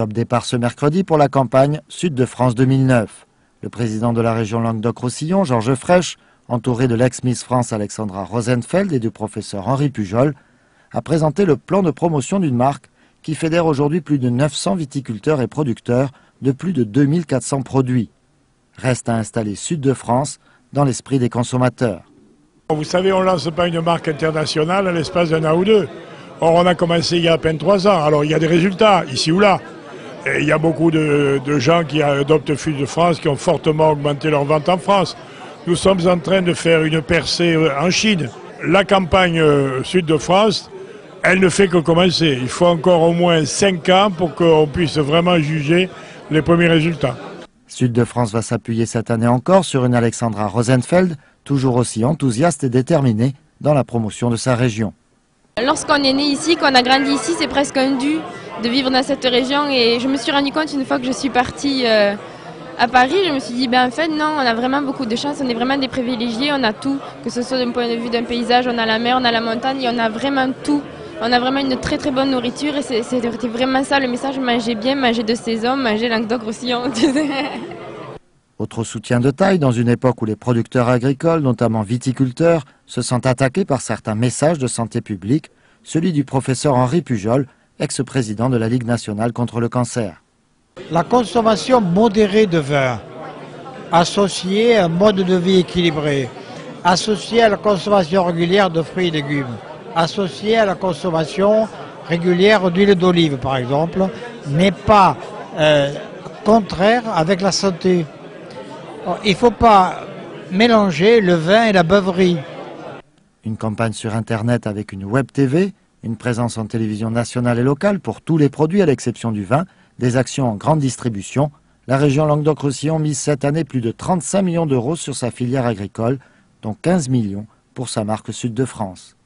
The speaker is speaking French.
Top départ ce mercredi pour la campagne Sud de France 2009. Le président de la région Languedoc-Roussillon, Georges Frêche, entouré de l'ex-Miss France Alexandra Rosenfeld et du professeur Henri Pujol, a présenté le plan de promotion d'une marque qui fédère aujourd'hui plus de 900 viticulteurs et producteurs de plus de 2400 produits. Reste à installer Sud de France dans l'esprit des consommateurs. Vous savez, on ne lance pas une marque internationale à l'espace d'un an ou deux. Or, on a commencé il y a à peine 3 ans. Alors, il y a des résultats, ici ou là. Et il y a beaucoup de gens qui adoptent Sud de France, qui ont fortement augmenté leur vente en France. Nous sommes en train de faire une percée en Chine. La campagne Sud de France, elle ne fait que commencer. Il faut encore au moins 5 ans pour qu'on puisse vraiment juger les premiers résultats. Sud de France va s'appuyer cette année encore sur une Alexandra Rosenfeld, toujours aussi enthousiaste et déterminée dans la promotion de sa région. Lorsqu'on est né ici, qu'on a grandi ici, c'est presque un dû de vivre dans cette région. Et je me suis rendu compte une fois que je suis partie à Paris, je me suis dit, en fait, non, on a vraiment beaucoup de chance, on est vraiment des privilégiés, on a tout, que ce soit d'un point de vue d'un paysage, on a la mer, on a la montagne, et on a vraiment tout. On a vraiment une très très bonne nourriture et c'était vraiment ça le message, manger bien, manger de saison, manger Languedoc-Roussillon. Autre soutien de taille dans une époque où les producteurs agricoles, notamment viticulteurs, se sentent attaqués par certains messages de santé publique, celui du professeur Henri Pujol, ex-président de la Ligue nationale contre le cancer. La consommation modérée de vin, associée à un mode de vie équilibré, associée à la consommation régulière de fruits et légumes, associée à la consommation régulière d'huile d'olive par exemple, n'est pas contraire avec la santé. Il ne faut pas mélanger le vin et la beuverie. Une campagne sur Internet avec une web TV, une présence en télévision nationale et locale pour tous les produits à l'exception du vin, des actions en grande distribution. La région Languedoc-Roussillon mise cette année plus de 35 millions d'euros sur sa filière agricole, dont 15 millions pour sa marque Sud de France.